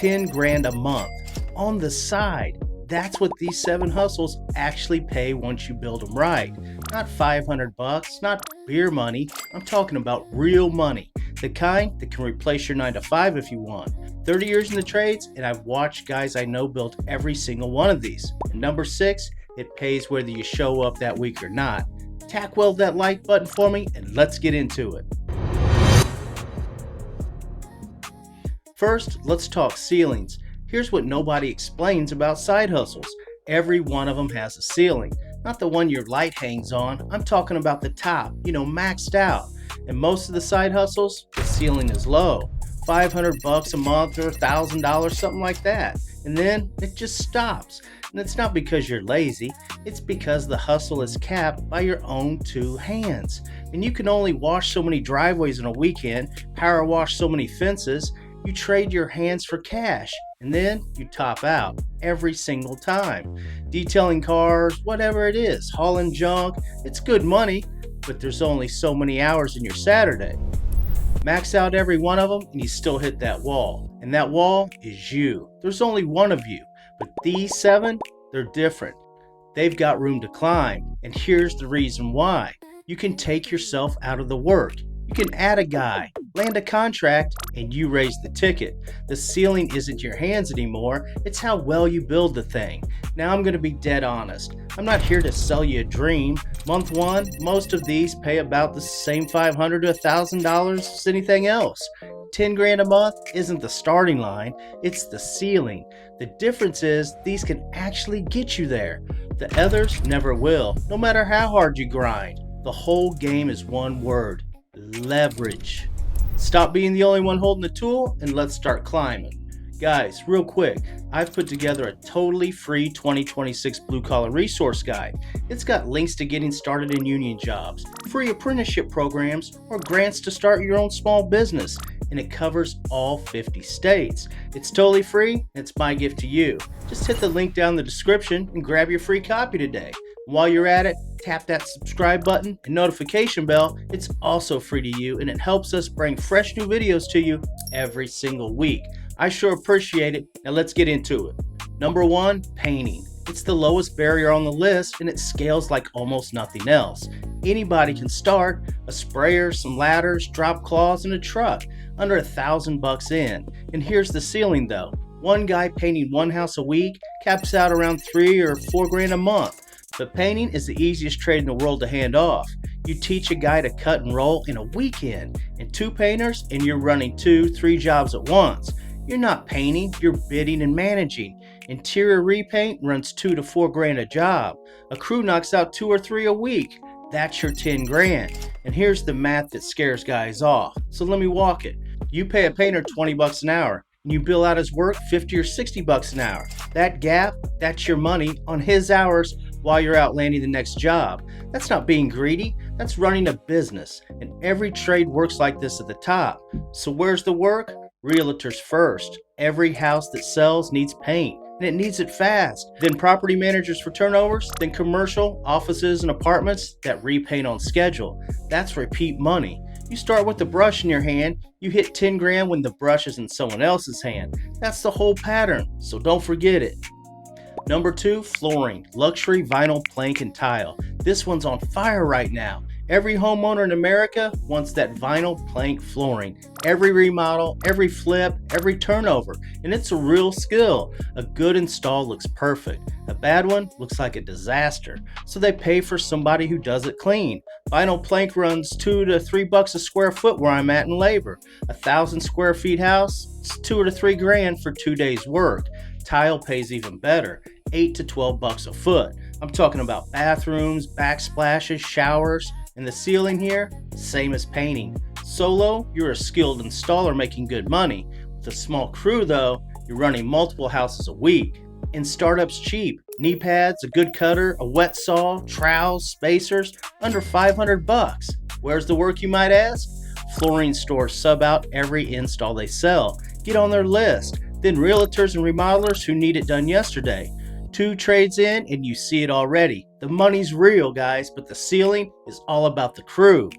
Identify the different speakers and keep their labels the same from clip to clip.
Speaker 1: 10 grand a month on the side. That's what these 7 hustles actually pay once you build them right. Not 500 bucks, not beer money. I'm talking about real money. The kind that can replace your 9 to 5 if you want. 30 years in the trades, and I've watched guys I know build every single one of these. And number 6, it pays whether you show up that week or not. Tack weld that like button for me and let's get into it. First, let's talk ceilings. Here's what nobody explains about side hustles. Every one of them has a ceiling. Not the one your light hangs on. I'm talking about the top, maxed out. And most of the side hustles, the ceiling is low. 500 bucks a month or $1,000, something like that. And then it just stops. And it's not because you're lazy, it's because the hustle is capped by your own 2 hands. And you can only wash so many driveways in a weekend, power wash so many fences. You trade your hands for cash, and then you top out every single time. Detailing cars, whatever it is, hauling junk, it's good money, but there's only so many hours in your Saturday. Max out every one of them, and you still hit that wall. And that wall is you. There's only one of you, but these 7, they're different. They've got room to climb, and here's the reason why. You can take yourself out of the work. You can add a guy, land a contract, and you raise the ticket. The ceiling isn't your hands anymore, it's how well you build the thing. Now I'm going to be dead honest. I'm not here to sell you a dream. Month 1, most of these pay about the same $500 to $1,000 as anything else. 10 grand a month isn't the starting line, it's the ceiling. The difference is these can actually get you there. The others never will, no matter how hard you grind. The whole game is one word: leverage. Stop being the only one holding the tool and let's start climbing. Guys, real quick, I've put together a totally free 2026 blue collar resource guide. It's got links to getting started in union jobs, free apprenticeship programs, or grants to start your own small business, and it covers all 50 states. It's totally free, and it's my gift to you. Just hit the link down in the description and grab your free copy today. While you're at it, tap that subscribe button and notification bell. It's also free to you, and it helps us bring fresh new videos to you every single week. I sure appreciate it. Now let's get into it. Number 1, painting. It's the lowest barrier on the list, and it scales like almost nothing else. Anybody can start. A sprayer, some ladders, drop cloths, and a truck. Under $1,000 in. And here's the ceiling though. One guy painting one house a week caps out around 3 or 4 grand a month. But painting is the easiest trade in the world to hand off. You teach a guy to cut and roll in a weekend, and 2 painters, and you're running 2-3 jobs at once. You're not painting, you're bidding and managing. Interior repaint runs 2 to 4 grand a job. A crew knocks out 2 or 3 a week. That's your 10 grand. And here's the math that scares guys off. So let me walk it. You pay a painter 20 bucks an hour, and you bill out his work 50 or 60 bucks an hour. That gap, that's your money on his hours while you're out landing the next job. That's not being greedy, that's running a business. And every trade works like this at the top. So where's the work? Realtors first. Every house that sells needs paint, and it needs it fast. Then property managers for turnovers, then commercial, offices, and apartments that repaint on schedule. That's repeat money. You start with the brush in your hand, you hit 10 grand when the brush is in someone else's hand. That's the whole pattern, so don't forget it. Number 2, flooring, luxury vinyl plank and tile. This one's on fire right now. Every homeowner in America wants that vinyl plank flooring. Every remodel, every flip, every turnover, and it's a real skill. A good install looks perfect. A bad one looks like a disaster. So they pay for somebody who does it clean. Vinyl plank runs $2 to $3 a square foot where I'm at in labor. 1,000 square feet house, it's 2 to 3 grand for 2 days work. Tile pays even better, $8 to $12 a foot. I'm talking about bathrooms, backsplashes, showers, and the ceiling here, same as painting. Solo, you're a skilled installer making good money. With a small crew though, you're running multiple houses a week. And startup's cheap. Knee pads, a good cutter, a wet saw, trowels, spacers, under 500 bucks. Where's the work, you might ask? Flooring stores sub out every install they sell. Get on their list. Then realtors and remodelers who need it done yesterday. 2 trades in and you see it already. The money's real, guys, but the ceiling is all about the crew.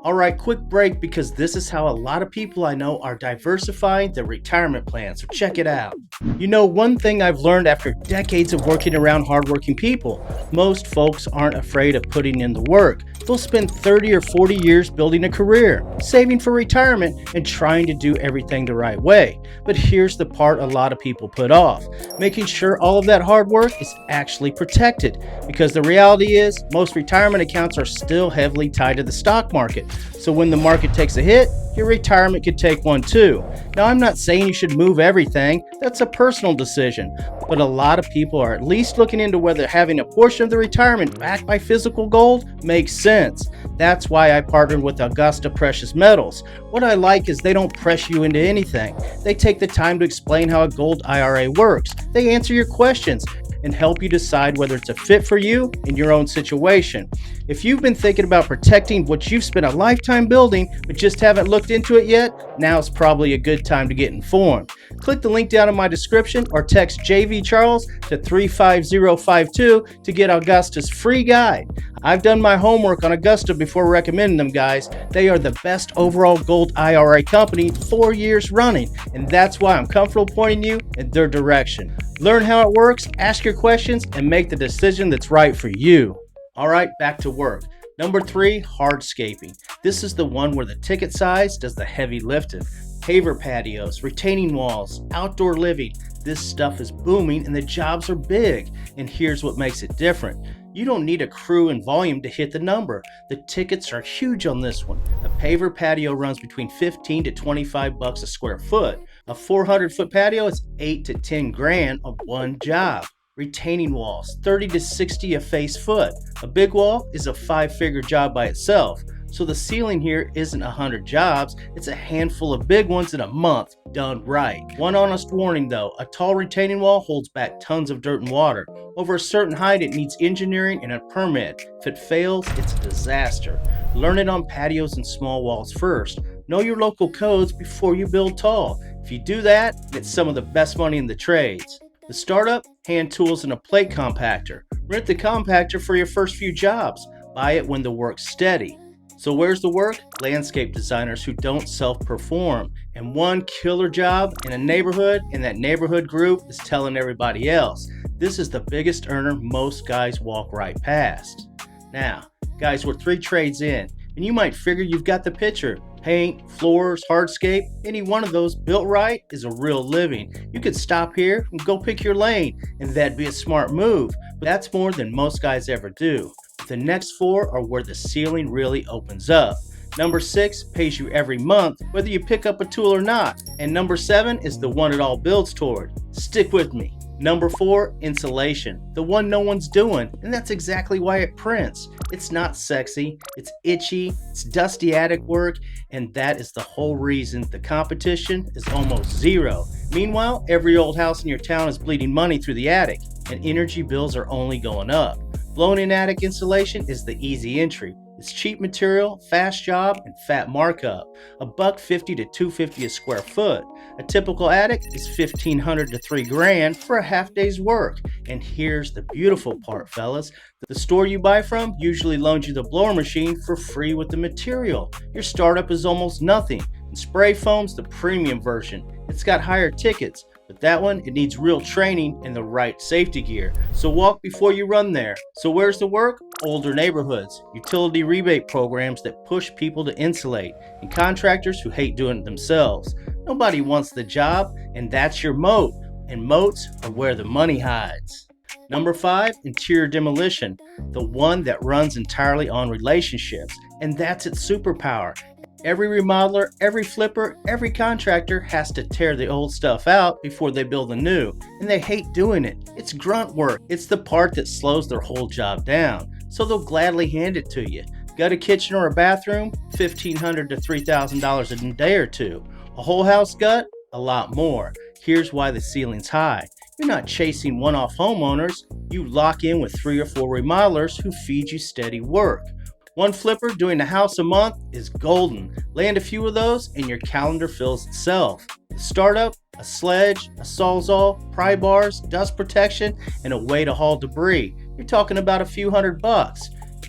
Speaker 1: Alright, quick break because this is how a lot of people I know are diversifying their retirement plans, so check it out. You know, one thing I've learned after decades of working around hardworking people, most folks aren't afraid of putting in the work. They'll spend 30 or 40 years building a career, saving for retirement, and trying to do everything the right way. But here's the part a lot of people put off, making sure all of that hard work is actually protected. Because the reality is, most retirement accounts are still heavily tied to the stock market. So when the market takes a hit, your retirement could take one too. Now, I'm not saying you should move everything, that's a personal decision. But a lot of people are at least looking into whether having a portion of the retirement backed by physical gold makes sense. That's why I partnered with Augusta Precious Metals. What I like is they don't press you into anything. They take the time to explain how a gold IRA works. They answer your questions and help you decide whether it's a fit for you in your own situation. If you've been thinking about protecting what you've spent a lifetime building but just haven't looked into it yet, now's probably a good time to get informed. Click the link down in my description or text JV Charles to 35052 to get Augusta's free guide. I've done my homework on Augusta before recommending them, guys. They are the best overall gold IRA company 4 years running, and that's why I'm comfortable pointing you in their direction. Learn how it works, ask your questions, and make the decision that's right for you. All right, back to work. Number 3, hardscaping. This is the one where the ticket size does the heavy lifting. Paver patios, retaining walls, outdoor living. This stuff is booming and the jobs are big. And here's what makes it different. You don't need a crew and volume to hit the number. The tickets are huge on this one. A paver patio runs between 15 to 25 bucks a square foot. A 400-foot patio is 8 to 10 grand on one job. Retaining walls, 30 to 60 a face foot. A big wall is a 5-figure job by itself. So the ceiling here isn't 100 jobs, it's a handful of big ones in a month, done right. One honest warning though, a tall retaining wall holds back tons of dirt and water. Over a certain height it needs engineering and a permit. If it fails, it's a disaster. Learn it on patios and small walls first. Know your local codes before you build tall. If you do that, get some of the best money in the trades. The startup, hand tools and a plate compactor. Rent the compactor for your first few jobs. Buy it when the work's steady. So where's the work? Landscape designers who don't self-perform. And one killer job in a neighborhood, and that neighborhood group is telling everybody else. This is the biggest earner most guys walk right past. Now, guys, we're 3 trades in, and you might figure you've got the picture. Paint, floors, hardscape, any one of those built right is a real living. You could stop here and go pick your lane, and that'd be a smart move. But that's more than most guys ever do. The next 4 are where the ceiling really opens up. Number 6 pays you every month, whether you pick up a tool or not. And number 7 is the one it all builds toward. Stick with me. Number 4, insulation, the one no one's doing, and that's exactly why it prints. It's not sexy, it's itchy, it's dusty attic work, and that is the whole reason the competition is almost zero. Meanwhile, every old house in your town is bleeding money through the attic, and energy bills are only going up. Blown-in attic insulation is the easy entry. It's cheap material, fast job, and fat markup. $150 to $250 a square foot. A typical attic is $1,500 to $3 grand for a half day's work. And here's the beautiful part, fellas. The store you buy from usually loans you the blower machine for free with the material. Your startup is almost nothing. And spray foam's the premium version. It's got higher tickets. But that one, it needs real training and the right safety gear. So walk before you run there. So where's the work? Older neighborhoods, utility rebate programs that push people to insulate, and contractors who hate doing it themselves. Nobody wants the job, and that's your moat. And moats are where the money hides. Number 5, interior demolition, the one that runs entirely on relationships. And that's its superpower. Every remodeler, every flipper, every contractor has to tear the old stuff out before they build the new, and they hate doing it. It's grunt work. It's the part that slows their whole job down, so they'll gladly hand it to you. Got a kitchen or a bathroom? $1,500 to $3,000 in a day or two. A whole house gut? A lot more. Here's why the ceiling's high. You're not chasing one-off homeowners. You lock in with 3 or 4 remodelers who feed you steady work. One flipper doing a house a month is golden. Land a few of those and your calendar fills itself. The startup, a sledge, a sawzall, pry bars, dust protection, and a way to haul debris. You're talking about a few $100.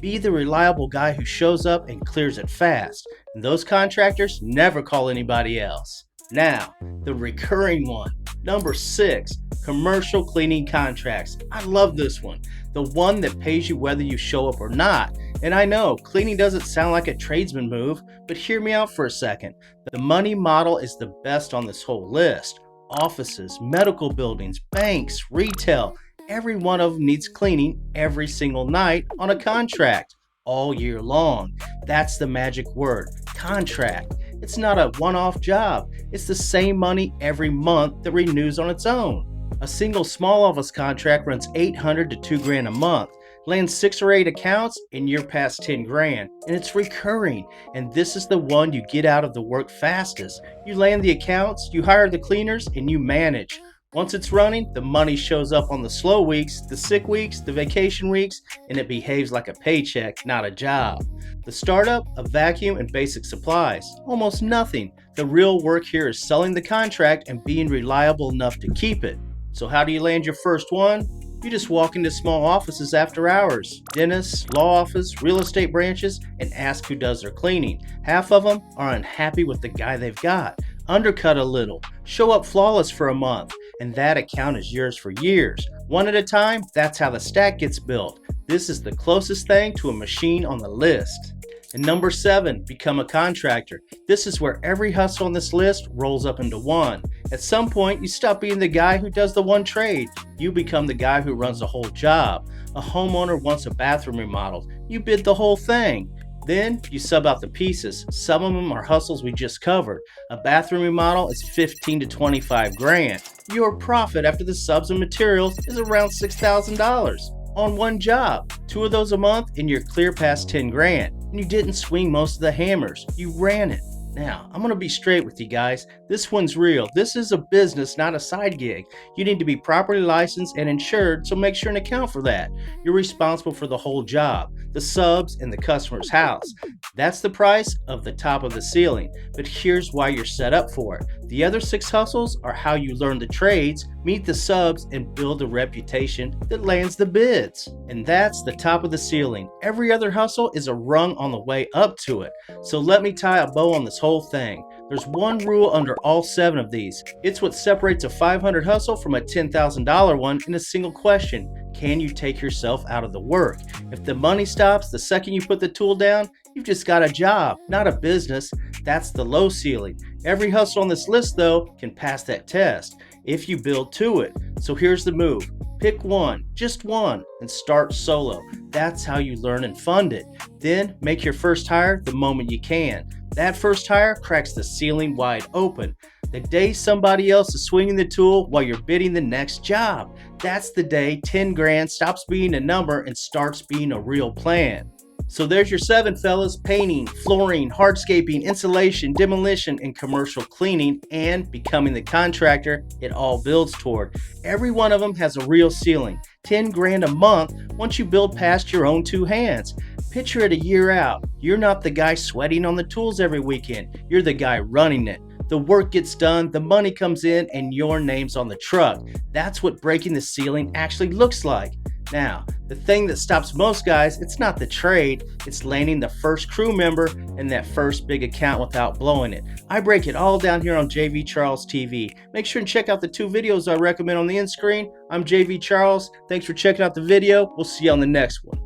Speaker 1: Be the reliable guy who shows up and clears it fast. And those contractors never call anybody else. Now, the recurring one. Number 6, commercial cleaning contracts. I love this one. The one that pays you whether you show up or not. And I know, cleaning doesn't sound like a tradesman move, but hear me out for a second. The money model is the best on this whole list. Offices, medical buildings, banks, retail, every one of them needs cleaning every single night on a contract, all year long. That's the magic word, contract. It's not a one-off job. It's the same money every month that renews on its own. A single small office contract runs $800 to $2,000 a month, lands 6 or 8 accounts, and you're past $10,000, and it's recurring. And this is the one you get out of the work fastest. You land the accounts, you hire the cleaners, and you manage. Once it's running, the money shows up on the slow weeks, the sick weeks, the vacation weeks, and it behaves like a paycheck, not a job. The startup, a vacuum, and basic supplies. Almost nothing. The real work here is selling the contract and being reliable enough to keep it. So how do you land your first one? You just walk into small offices after hours, dentists, law office, real estate branches, and ask who does their cleaning. Half of them are unhappy with the guy they've got. Undercut a little, show up flawless for a month, and that account is yours for years. One at a time, that's how the stack gets built. This is the closest thing to a machine on the list. And number 7, become a contractor. This is where every hustle on this list rolls up into one. At some point, you stop being the guy who does the one trade. You become the guy who runs the whole job. A homeowner wants a bathroom remodeled. You bid the whole thing. Then you sub out the pieces. Some of them are hustles we just covered. A bathroom remodel is $15,000 to $25,000. Your profit after the subs and materials is around $6,000 on one job. 2 of those a month and you're clear past $10,000. And you didn't swing most of the hammers. You ran it. Now, I'm going to be straight with you guys. This one's real. This is a business, not a side gig. You need to be properly licensed and insured, so make sure and account for that. You're responsible for the whole job, the subs, and the customer's house. That's the price of the top of the ceiling, but here's why you're set up for it. The other 6 hustles are how you learn the trades, meet the subs, and build a reputation that lands the bids. And that's the top of the ceiling. Every other hustle is a rung on the way up to it. So let me tie a bow on this whole thing. There's one rule under all 7 of these. It's what separates a $500 hustle from a $10,000 one in a single question. Can you take yourself out of the work? If the money stops the second you put the tool down, you've just got a job, not a business. That's the low ceiling. Every hustle on this list, though, can pass that test if you build to it. So here's the move. Pick one, just one, and start solo. That's how you learn and fund it. Then make your first hire the moment you can. That first hire cracks the ceiling wide open. The day somebody else is swinging the tool while you're bidding the next job. That's the day $10,000 stops being a number and starts being a real plan. So there's your 7, fellas: painting, flooring, hardscaping, insulation, demolition, and commercial cleaning, and becoming the contractor it all builds toward. Every one of them has a real ceiling, $10,000 a month once you build past your own 2 hands. Picture it a year out. You're not the guy sweating on the tools every weekend. You're the guy running it. The work gets done, the money comes in, and your name's on the truck. That's what breaking the ceiling actually looks like. Now, the thing that stops most guys, it's not the trade, it's landing the first crew member and that first big account without blowing it. I break it all down here on JV Charles TV. Make sure and check out the 2 videos I recommend on the end screen. I'm JV Charles. Thanks for checking out the video. We'll see you on the next one.